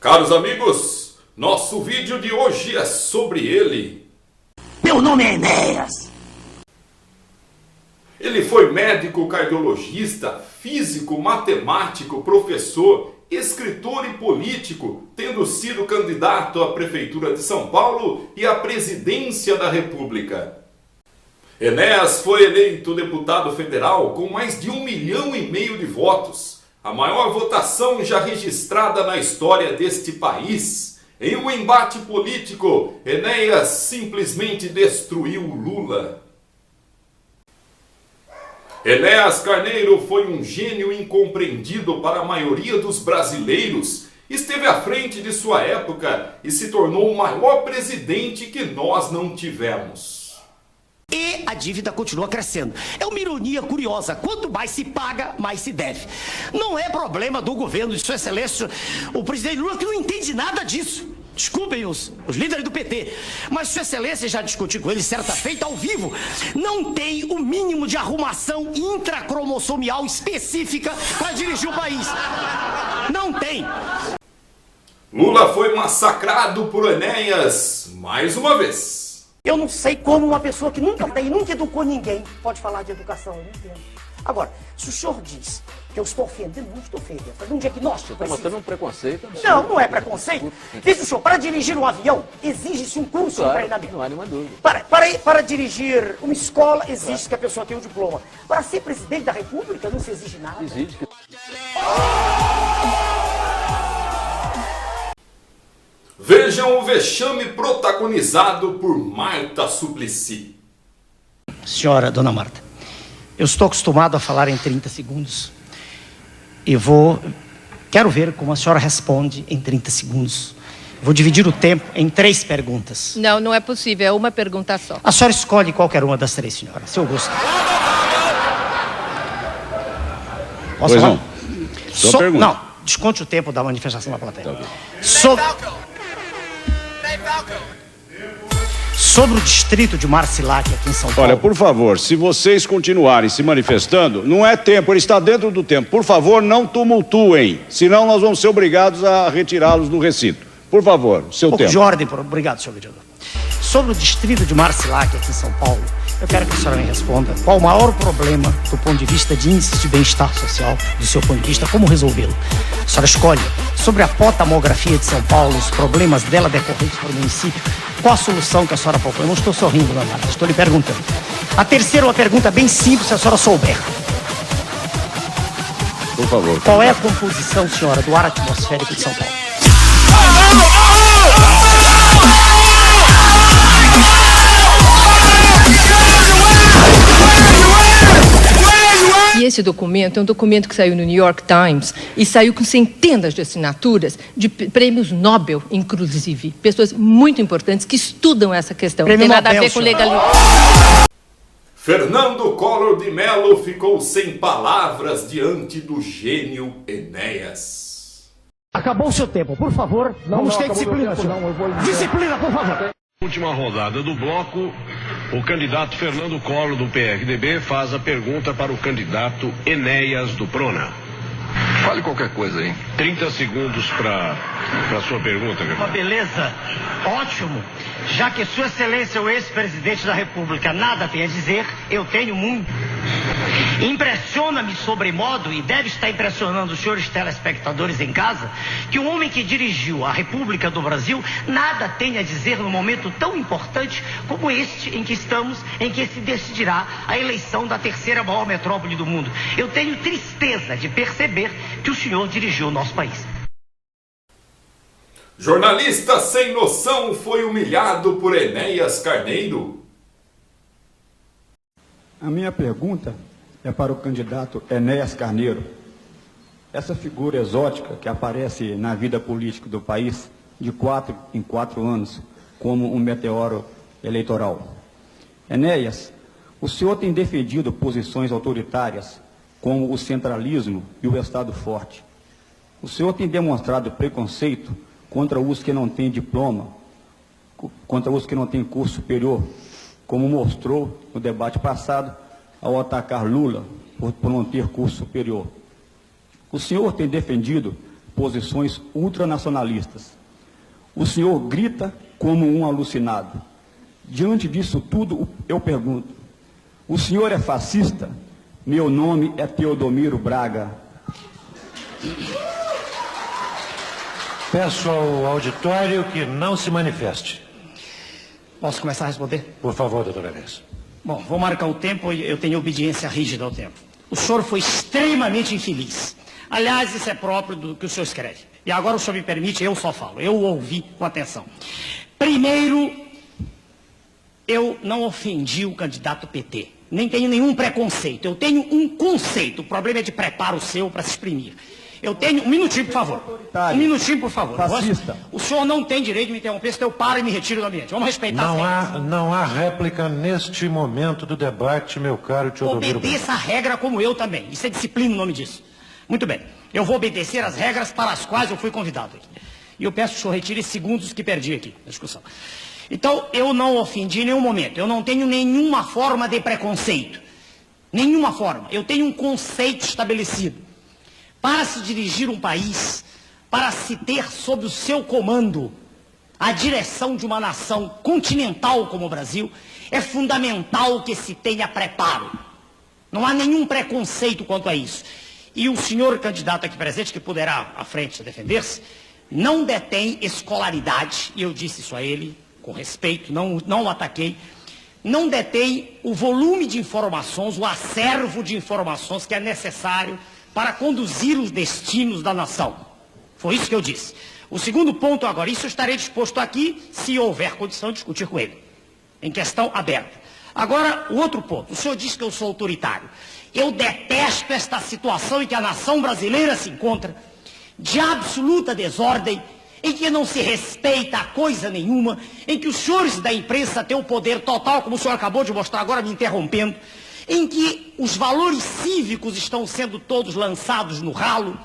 Caros amigos, nosso vídeo de hoje é sobre ele. Meu nome é Enéas. Ele foi médico cardiologista, físico, matemático, professor, escritor e político, tendo sido candidato à Prefeitura de São Paulo e à Presidência da República. Enéas foi eleito deputado federal com mais de 1,5 milhão de votos, a maior votação já registrada na história deste país. Em um embate político, Enéas simplesmente destruiu Lula. Enéas Carneiro foi um gênio incompreendido para a maioria dos brasileiros. Esteve à frente de sua época e se tornou o maior presidente que nós não tivemos. E a dívida continua crescendo. É uma ironia curiosa. Quanto mais se paga, mais se deve. Não é problema do governo de Sua Excelência, o presidente Lula, que não entende nada disso. Desculpem os líderes do PT. Mas Sua Excelência, já discuti com ele certa feita ao vivo, não tem o mínimo de arrumação intracromossomial específica para dirigir o país. Não tem. Lula foi massacrado por Enéas mais uma vez. Eu não sei como uma pessoa que nunca educou ninguém pode falar de educação, eu não entendo. Agora, se o senhor diz que eu estou ofendendo, não estou ofendendo, fazendo um diagnóstico. Está mostrando um preconceito. Não, não é preconceito. Veja o senhor, para dirigir um avião, exige-se um curso de treinamento. Não há nenhuma dúvida. Para dirigir uma escola, exige que a pessoa tenha um diploma. Para ser presidente da República, não se exige nada. Exige que... Vejam o vexame protagonizado por Marta Suplicy. Senhora, dona Marta, eu estou acostumado a falar em 30 segundos. E quero ver como a senhora responde em 30 segundos. Vou dividir o tempo em 3 perguntas. Não, não é possível, é uma pergunta só. A senhora escolhe qualquer uma das 3, senhora, se eu gostar. Posso falar? Sua pergunta. Não, desconte o tempo da manifestação da plateia. Sobre o distrito de Marcilac aqui em São Paulo. Olha, por favor, se vocês continuarem se manifestando, não é tempo, ele está dentro do tempo. Por favor, não tumultuem, senão nós vamos ser obrigados a retirá-los do recinto. Por favor, seu tempo. De ordem, obrigado, senhor vereador. Sobre o distrito de Marcilac aqui em São Paulo, eu quero que a senhora me responda qual o maior problema do ponto de vista de índice de bem-estar social, do seu ponto de vista, como resolvê-lo. A senhora escolhe sobre a potamografia de São Paulo, os problemas dela decorrentes para o município, qual a solução que a senhora propõe? Eu não estou sorrindo, dona Marta, estou lhe perguntando. A terceira, uma pergunta bem simples, se a senhora souber. Por favor. Qual é a composição, senhora, do ar atmosférico de São Paulo? E esse documento é um documento que saiu no New York Times e saiu com centenas de assinaturas de prêmios Nobel, inclusive. Pessoas muito importantes que estudam essa questão. Não tem nada a ver com legalização. Fernando Collor de Mello ficou sem palavras diante do gênio Enéas. Acabou o seu tempo, por favor. Vamos ter disciplina, senhor. Disciplina, por favor. Última rodada do bloco, o candidato Fernando Collor do PRDB faz a pergunta para o candidato Enéas do Prona. Fale qualquer coisa aí. 30 segundos para sua pergunta, meu irmão. Beleza, ótimo. Já que Sua Excelência é o ex-presidente da República nada tem a dizer, eu tenho muito. Impressiona-me sobremodo, e deve estar impressionando os senhores telespectadores em casa, que um homem que dirigiu a República do Brasil nada tem a dizer num momento tão importante como este em que estamos, em que se decidirá a eleição da terceira maior metrópole do mundo. Eu tenho tristeza de perceber que o senhor dirigiu o nosso país. Jornalista sem noção foi humilhado por Enéas Carneiro. A minha pergunta é para o candidato Enéas Carneiro. Essa figura exótica que aparece na vida política do país de 4 em 4 anos como um meteoro eleitoral. Enéas, o senhor tem defendido posições autoritárias como o centralismo e o Estado forte. O senhor tem demonstrado preconceito contra os que não têm diploma, contra os que não têm curso superior, como mostrou no debate passado ao atacar Lula por não ter curso superior. O senhor tem defendido posições ultranacionalistas. O senhor grita como um alucinado. Diante disso tudo, eu pergunto, o senhor é fascista? Meu nome é Teodomiro Braga. Peço ao auditório que não se manifeste. Posso começar a responder? Por favor, doutor Enéas. Bom, vou marcar o tempo e eu tenho obediência rígida ao tempo. O senhor foi extremamente infeliz. Aliás, isso é próprio do que o senhor escreve. E agora o senhor me permite, eu só falo. Eu ouvi com atenção. Primeiro, eu não ofendi o candidato PT. Nem tenho nenhum preconceito. Eu tenho um conceito. O problema é de preparo seu para se exprimir. Eu tenho... Um minutinho, por favor. Um minutinho, por favor. Fascista. O senhor não tem direito de me interromper, senão eu paro e me retiro do ambiente. Vamos respeitar as regras. Não há réplica neste momento do debate, meu caro Teodomiro. Obedeça a regra como eu também. Isso é disciplina o nome disso. Muito bem. Eu vou obedecer as regras para as quais eu fui convidado aqui. E eu peço que o senhor retire segundos que perdi aqui na discussão. Então, eu não ofendi em nenhum momento. Eu não tenho nenhuma forma de preconceito. Nenhuma forma. Eu tenho um conceito estabelecido. Para se dirigir um país, para se ter sob o seu comando a direção de uma nação continental como o Brasil, é fundamental que se tenha preparo. Não há nenhum preconceito quanto a isso. E o senhor candidato aqui presente, que poderá à frente defender-se, não detém escolaridade, e eu disse isso a ele com respeito, não o ataquei, não detém o volume de informações, o acervo de informações que é necessário para conduzir os destinos da nação. Foi isso que eu disse. O segundo ponto agora, isso eu estarei disposto aqui, se houver condição de discutir com ele, em questão aberta. Agora, o outro ponto, o senhor diz que eu sou autoritário. Eu detesto esta situação em que a nação brasileira se encontra, de absoluta desordem, em que não se respeita a coisa nenhuma, em que os senhores da imprensa têm o poder total, como o senhor acabou de mostrar agora me interrompendo, em que os valores cívicos estão sendo todos lançados no ralo,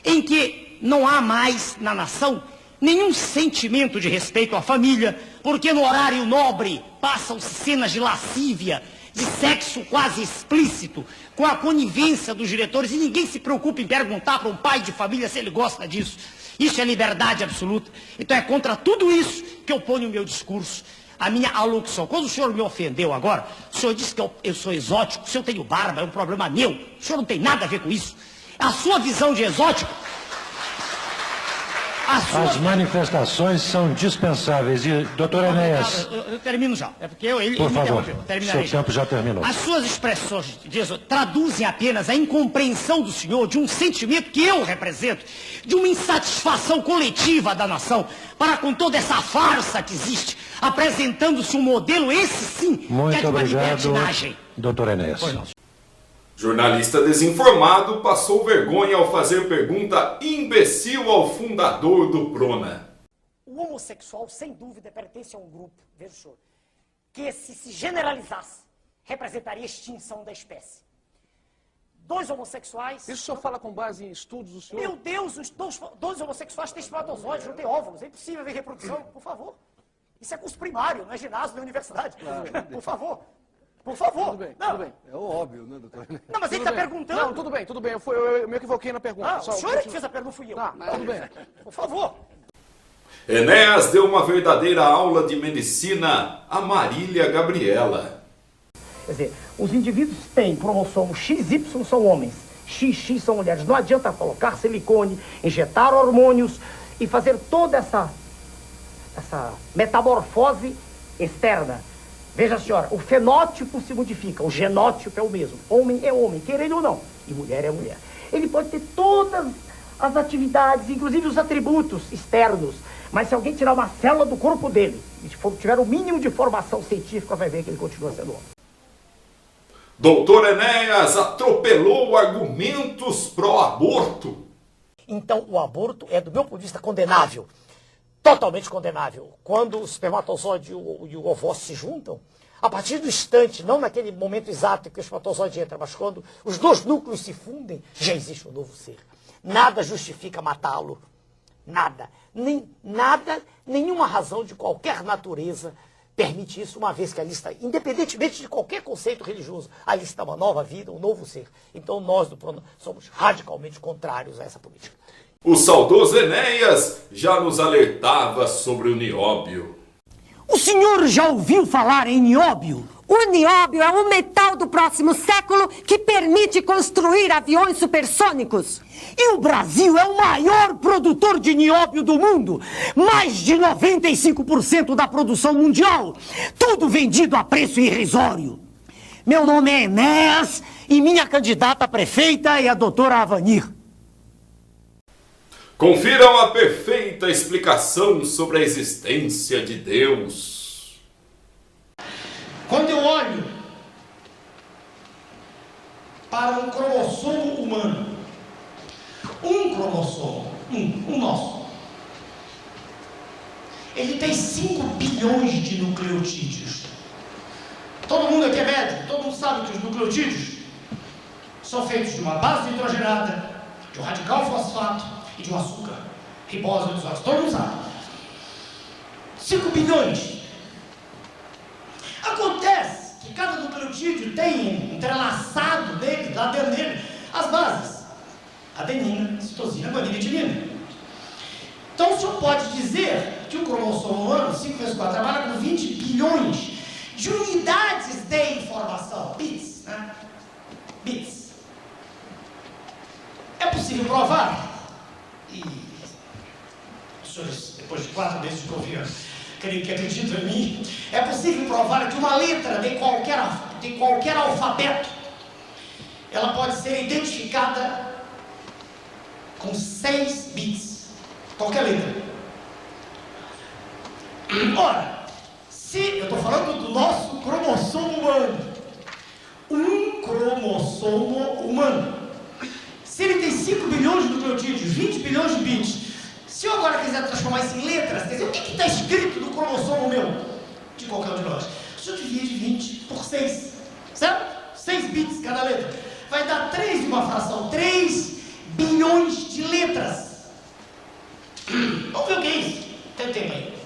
em que não há mais na nação nenhum sentimento de respeito à família, porque no horário nobre passam-se cenas de lascívia, de sexo quase explícito, com a conivência dos diretores, e ninguém se preocupa em perguntar para um pai de família se ele gosta disso. Isso é liberdade absoluta. Então é contra tudo isso que eu ponho o meu discurso, a minha alocução. Quando o senhor me ofendeu agora, o senhor disse que eu sou exótico, se eu tenho barba é um problema meu. O senhor não tem nada a ver com isso. A sua visão de exótico... As manifestações são dispensáveis. E, doutor Enéas... Eu termino já. É porque ele por me favor, interrompeu. seu tempo já terminou. As suas expressões traduzem apenas a incompreensão do senhor de um sentimento que eu represento, de uma insatisfação coletiva da nação, para com toda essa farsa que existe, apresentando-se um modelo, esse sim, que é de uma libertinagem. Doutor Enéas. Jornalista desinformado passou vergonha ao fazer pergunta imbecil ao fundador do Prona. O homossexual, sem dúvida, pertence a um grupo, veja o senhor, que se generalizasse, representaria a extinção da espécie. Dois homossexuais... Isso o senhor fala com base em estudos do senhor? Meu Deus, os dois homossexuais têm espermatozoides, não têm óvulos, é impossível ver reprodução, por favor. Isso é curso primário, não é ginásio, não é universidade. Claro. Por favor. Por favor. Tudo bem, tudo bem. É óbvio, né, doutor? Não, mas ele está perguntando. Não, tudo bem, tudo bem. Eu me equivoquei na pergunta. Ah, o senhor é que fez a pergunta, fui eu. Tá, tudo bem. Por favor. Enéas deu uma verdadeira aula de medicina a Marília Gabriela. Quer dizer, os indivíduos têm cromossomo XY são homens, XX são mulheres. Não adianta colocar silicone, injetar hormônios e fazer toda essa metamorfose externa. Veja, senhora, o fenótipo se modifica, o genótipo é o mesmo. Homem é homem, quer ele ou não, e mulher é mulher. Ele pode ter todas as atividades, inclusive os atributos externos, mas se alguém tirar uma célula do corpo dele e tiver o mínimo de formação científica, vai ver que ele continua sendo homem. Doutor Enéas atropelou argumentos pró-aborto. Então, o aborto é, do meu ponto de vista, condenável. Totalmente condenável. Quando o espermatozoide e o ovócito se juntam, a partir do instante, não naquele momento exato em que o espermatozoide entra, mas quando os dois núcleos se fundem, já existe um novo ser. Nada justifica matá-lo. Nada. Nenhuma razão de qualquer natureza permite isso, uma vez que ali está, independentemente de qualquer conceito religioso, ali está uma nova vida, um novo ser. Então nós do Prona somos radicalmente contrários a essa política. O saudoso Enéas já nos alertava sobre o nióbio. O senhor já ouviu falar em nióbio? O nióbio é um metal do próximo século que permite construir aviões supersônicos. E o Brasil é o maior produtor de nióbio do mundo. Mais de 95% da produção mundial. Tudo vendido a preço irrisório. Meu nome é Enéas e minha candidata a prefeita é a doutora Avanir. Confiram a perfeita explicação sobre a existência de Deus. Quando eu olho para um cromossomo humano, um cromossomo, um nosso, ele tem 5 bilhões de nucleotídeos. Todo mundo aqui é médico, todo mundo sabe que os nucleotídeos são feitos de uma base nitrogenada, de um radical fosfato e de um açúcar, ribose dos óxidos, todo mundo sabe. 5 bilhões. Acontece que cada nucleotídeo tem entrelaçado dele, lá dentro dele, as bases: adenina, citosina, guanina e timina. Então o senhor pode dizer que o cromossomo humano, 5 vezes 4, trabalha com 20 bilhões de unidades de informação, bits, né? Bits. É possível provar, e os senhores, depois de 4 meses de governo, creio que acreditam em mim, é possível provar que uma letra de qualquer alfabeto, ela pode ser identificada com 6 bits, qualquer letra. Ora, se eu estou falando do nosso cromossomo humano, um cromossomo humano, se ele tem 5 bilhões de nucleotídeos, 20 bilhões de bits, se eu agora quiser transformar isso em letras, quer dizer, o que está escrito no cromossomo meu, de qualquer um de nós? Se eu divide 20 por 6, certo? 6 bits cada letra, vai dar 3 de uma fração, 3 bilhões de letras. Vamos ver o que é isso? Tem tempo aí.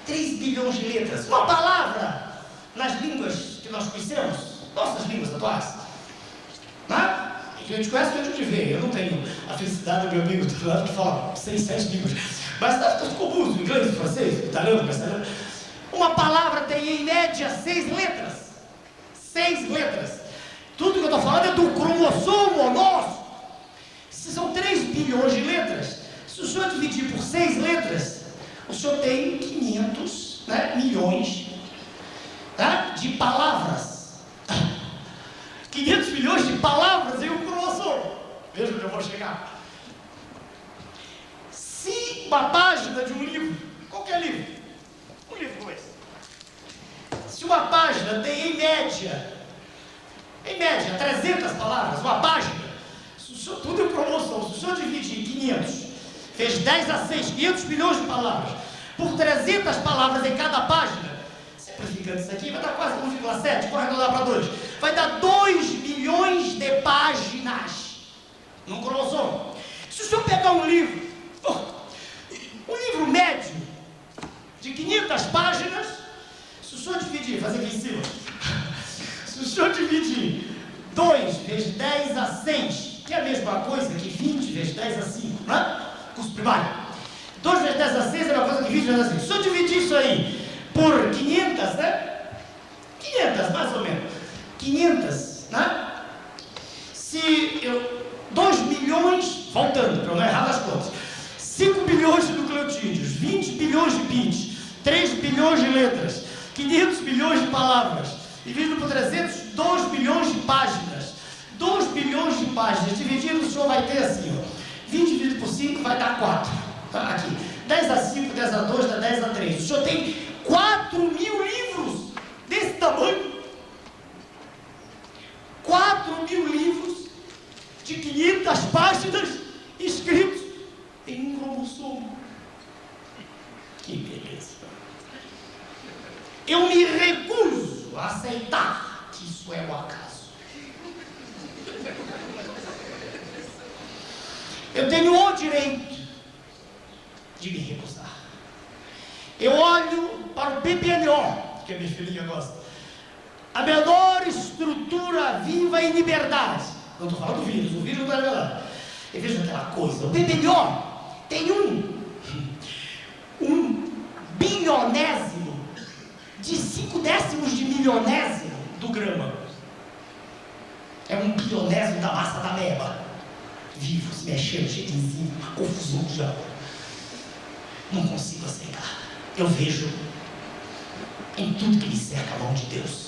3 bilhões de letras. Uma palavra nas línguas que nós conhecemos, nossas línguas atuais, né? Que a gente conhece que a gente vê. Eu não tenho a felicidade do meu amigo do lado que fala 6, 7 línguas. Mas está comuns, inglês, francês, italiano, castelhano. Uma palavra tem em média 6 letras. 6 letras. Tudo que eu estou falando é do cromossomo nosso. Se são 3 bilhões de letras, se o senhor dividir por 6 letras, o senhor tem 500 milhões de palavras. 500 milhões de palavras em um cromossomo. Veja onde eu vou chegar. Se uma página de um livro, qualquer livro, um livro como esse, se uma página tem em média 300 palavras, uma página, se o senhor, tudo é um cromossomo, se o senhor dividir 500, fez 10 a 6, 500 milhões de palavras, por 300 palavras em cada página, simplificando isso aqui, vai dar quase 1,7, vou arredondar para 2. Vai dar 2 bilhões de páginas num cromossomo. Se o senhor pegar um livro médio de 500 páginas, se o senhor dividir, fazer aqui em cima, se o senhor dividir 2 vezes 10 a 6, que é a mesma coisa que 20 vezes 10 a 5, né? Curso primário. 2 vezes 10 a 6 é a mesma coisa que 20 vezes a 5. Se o senhor dividir isso aí por 500, né? 500, mais ou menos. 500, né? Se eu... 2 milhões, voltando, para eu não errar nas contas. 5 bilhões de nucleotídeos, 20 bilhões de bits, 3 bilhões de letras, 500 bilhões de palavras, dividido por 300, 2 bilhões de páginas. 2 bilhões de páginas, dividido, o senhor vai ter assim, ó. 20 dividido por 5 vai dar 4. Aqui. 10 a 5, 10 a 2, dá 10 a 3. O senhor tem 4 mil livros desse tamanho. 4 mil livros de 500 páginas escritos em um cromossomo. Que beleza. Eu me recuso a aceitar que isso é o acaso. Eu tenho o direito de me recusar. Eu olho para o PPNO, que a minha filhinha gosta. A menor estrutura viva em liberdade. Não estou falando do vírus, o vírus não é verdade. Eu vejo aquela coisa, o bebelhão tem um bilionésimo de 5/10 de milionésimo do grama. É um bilionésimo da massa da meba. Vivo, se mexendo, cheio de enzima, uma confusão de algo. Não consigo aceitar. Eu vejo em tudo que me cerca a mão de Deus.